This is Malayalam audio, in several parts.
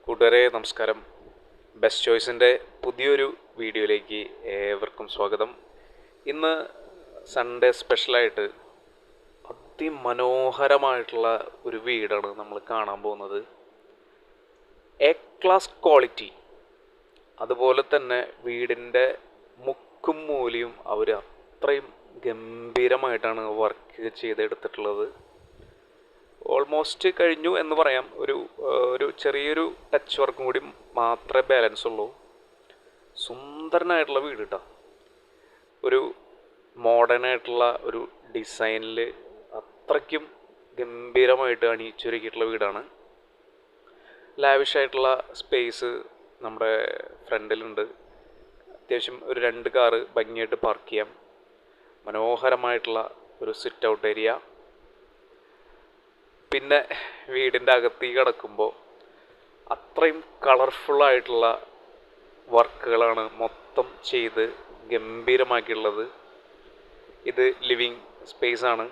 കൂട്ടുകാരെ നമസ്കാരം. ബെസ്റ്റ് ചോയ്സിൻ്റെ പുതിയൊരു വീഡിയോയിലേക്ക് ഏവർക്കും സ്വാഗതം. ഇന്ന് സൺഡേ സ്പെഷ്യലായിട്ട് അതിമനോഹരമായിട്ടുള്ള ഒരു വീടാണ് നമ്മൾ കാണാൻ പോകുന്നത്. എ ക്ലാസ് ക്വാളിറ്റി, അതുപോലെ തന്നെ വീടിൻ്റെ മുക്കും മൂലയും അവർ അത്രയും ഗംഭീരമായിട്ടാണ് വർക്ക് ചെയ്തെടുത്തിട്ടുള്ളത്. ഓൾമോസ്റ്റ് കഴിഞ്ഞു എന്ന് പറയാം. ഒരു ചെറിയൊരു ടച്ച് വർക്കും കൂടി മാത്രമേ ബാലൻസ് ഉള്ളൂ. സുന്ദരനായിട്ടുള്ള വീട് കേട്ടോ. ഒരു മോഡേൺ ആയിട്ടുള്ള ഒരു ഡിസൈനിൽ അത്രയ്ക്കും ഗംഭീരമായിട്ട് അണിയിച്ചൊരുക്കിയിട്ടുള്ള വീടാണ്. ലാവിഷായിട്ടുള്ള സ്പേസ് നമ്മുടെ ഫ്രണ്ടിലുണ്ട്. അത്യാവശ്യം ഒരു 2 കാറ് ഭംഗിയായിട്ട് പാർക്ക് ചെയ്യാം. മനോഹരമായിട്ടുള്ള ഒരു സിറ്റ് ഔട്ട് ഏരിയ. പിന്നെ വീടിൻ്റെ അകത്തേക്ക് കിടക്കുമ്പോൾ അത്രയും കളർഫുള്ളായിട്ടുള്ള വർക്കുകളാണ് മൊത്തം ചെയ്ത് ഗംഭീരമാക്കിയുള്ളത്. ഇത് ലിവിങ് സ്പേസാണ്.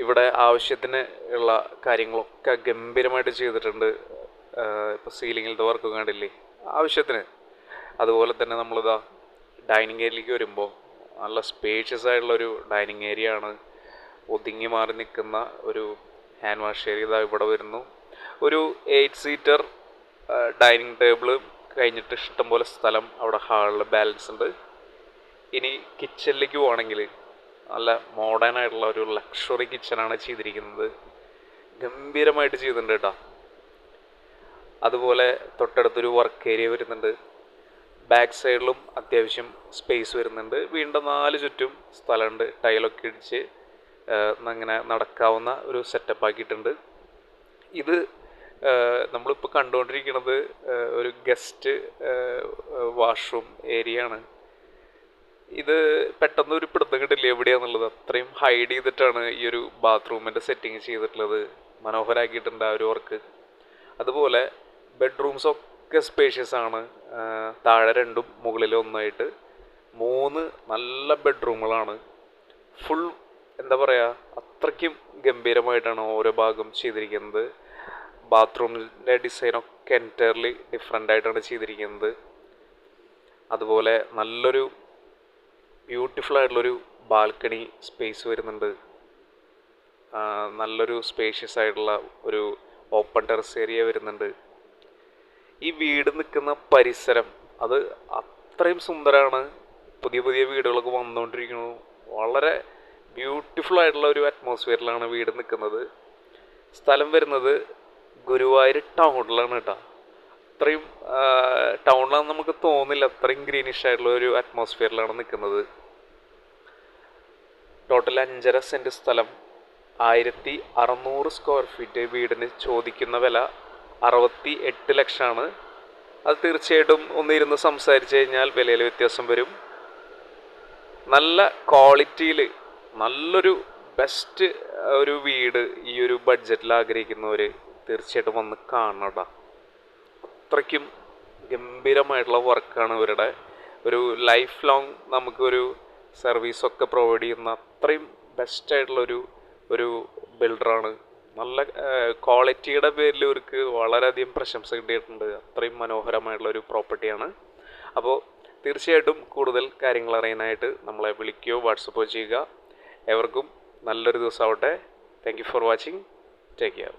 ഇവിടെ ആവശ്യത്തിന് ഉള്ള കാര്യങ്ങളൊക്കെ ഗംഭീരമായിട്ട് ചെയ്തിട്ടുണ്ട്. ഇപ്പോൾ സീലിങ്ങിലത്തെ വർക്ക് കണ്ടില്ലേ, ആവശ്യത്തിന്. അതുപോലെ തന്നെ നമ്മളിതാ ഡൈനിങ് ഏരിയയിലേക്ക് വരുമ്പോൾ നല്ല സ്പേഷ്യസ് ആയിട്ടുള്ളൊരു ഡൈനിങ് ഏരിയ ആണ്. ഒതുങ്ങി മാറി നിൽക്കുന്ന ഒരു ഹാൻഡ് വാഷ് ഏരിയ ഇതാ ഇവിടെ വരുന്നു. ഒരു 8 സീറ്റർ ഡൈനിങ് ടേബിൾ കഴിഞ്ഞിട്ട് ഇഷ്ടംപോലെ സ്ഥലം അവിടെ ഹാളിൽ ബാലൻസ് ഉണ്ട്. ഇനി കിച്ചണിലേക്ക് പോകണമെങ്കിൽ നല്ല മോഡേൺ ആയിട്ടുള്ള ഒരു ലക്ഷറി കിച്ചണാണ് ചെയ്തിരിക്കുന്നത്. ഗംഭീരമായിട്ട് ചെയ്തിട്ടുണ്ട് കേട്ടോ. അതുപോലെ തൊട്ടടുത്തൊരു വർക്ക് ഏരിയ വരുന്നുണ്ട്. ബാക്ക് സൈഡിലും അത്യാവശ്യം സ്പേസ് വരുന്നുണ്ട്. വീണ്ടും 4 ചുറ്റും സ്ഥലമുണ്ട്. ടൈലൊക്കെ ഇടിച്ച് അങ്ങനെ നടക്കാവുന്ന ഒരു സെറ്റപ്പ് ആക്കിയിട്ടുണ്ട്. ഇത് നമ്മളിപ്പോൾ കണ്ടുകൊണ്ടിരിക്കുന്നത് ഒരു ഗസ്റ്റ് വാഷ്റൂം ഏരിയ ആണ്. ഇത് പെട്ടെന്ന് ഒരു പിടുത്തം കിട്ടില്ല എവിടെയാണെന്നുള്ളത്. അത്രയും ഹൈഡ് ചെയ്തിട്ടാണ് ഈ ഒരു ബാത്റൂമിൻ്റെ സെറ്റിങ് ചെയ്തിട്ടുള്ളത്. മനോഹരമാക്കിയിട്ടുണ്ട് ആ ഒരു വർക്ക്. അതുപോലെ ബെഡ്റൂംസൊക്കെ സ്പേഷ്യസ് ആണ്. താഴെ 2ഉം മുകളിൽ 1ആയിട്ട് 3 നല്ല ബെഡ്റൂമുകളാണ്. ഫുൾ എന്താ പറയുക, അത്രയ്ക്കും ഗംഭീരമായിട്ടാണ് ഓരോ ഭാഗം ചെയ്തിരിക്കുന്നത്. ബാത്റൂമിൻ്റെ ഡിസൈനൊക്കെ എൻറ്റയർലി ഡിഫറെൻ്റ് ആയിട്ടാണ് ചെയ്തിരിക്കുന്നത്. അതുപോലെ നല്ലൊരു ബ്യൂട്ടിഫുൾ ആയിട്ടുള്ളൊരു ബാൽക്കണി സ്പേസ് വരുന്നുണ്ട്. നല്ലൊരു സ്പേഷ്യസ് ആയിട്ടുള്ള ഒരു ഓപ്പൺ ടെറസ് ഏരിയ വരുന്നുണ്ട്. ഈ വീട് നിൽക്കുന്ന പരിസരം അത് അത്രയും സുന്ദരമാണ്. പുതിയ പുതിയ വീടുകളൊക്കെ വന്നുകൊണ്ടിരിക്കുന്നു. വളരെ ബ്യൂട്ടിഫുൾ ആയിട്ടുള്ള ഒരു അറ്റ്മോസ്ഫിയറിലാണ് വീട് നിൽക്കുന്നത്. സ്ഥലം വരുന്നത് ഗുരുവായൂർ ടൗണിലാണ് കേട്ടോ. അത്രയും ടൗണിലാണെന്ന് നമുക്ക് തോന്നില്ല. അത്രയും ഗ്രീനിഷ് ആയിട്ടുള്ള ഒരു അറ്റ്മോസ്ഫിയറിലാണ് നിൽക്കുന്നത്. ടോട്ടൽ 5.5 സെൻറ്റ് സ്ഥലം, 1600 സ്ക്വയർ ഫീറ്റ്. വീടിന് ചോദിക്കുന്ന വില 68 ലക്ഷമാണ്. അത് തീർച്ചയായിട്ടും ഒന്നിരുന്ന് സംസാരിച്ച് കഴിഞ്ഞാൽ വിലയിൽ വ്യത്യാസം വരും. നല്ല ക്വാളിറ്റിയിൽ നല്ലൊരു ബെസ്റ്റ് ഒരു വീട് ഈ ഒരു ബഡ്ജറ്റിൽ ആഗ്രഹിക്കുന്നവർ തീർച്ചയായിട്ടും വന്ന് കാണണം. അത്രയ്ക്കും ഗംഭീരമായിട്ടുള്ള വർക്കാണ് ഇവരുടെ. ഒരു ലൈഫ് ലോങ് നമുക്കൊരു സർവീസൊക്കെ പ്രൊവൈഡ് ചെയ്യുന്ന അത്രയും ബെസ്റ്റായിട്ടുള്ളൊരു ബിൽഡറാണ്. നല്ല ക്വാളിറ്റിയുടെ പേരിൽ ഇവർക്ക് വളരെയധികം പ്രശംസ കിട്ടിയിട്ടുണ്ട്. അത്രയും മനോഹരമായിട്ടുള്ളൊരു പ്രോപ്പർട്ടിയാണ്. അപ്പോൾ തീർച്ചയായിട്ടും കൂടുതൽ കാര്യങ്ങൾ അറിയാനായിട്ട് നമ്മളെ വിളിക്കുകയോ വാട്സപ്പോ ചെയ്യുക. എവർക്കും നല്ലൊരു ദിവസമാവട്ടെ. Thank you for watching. Take care.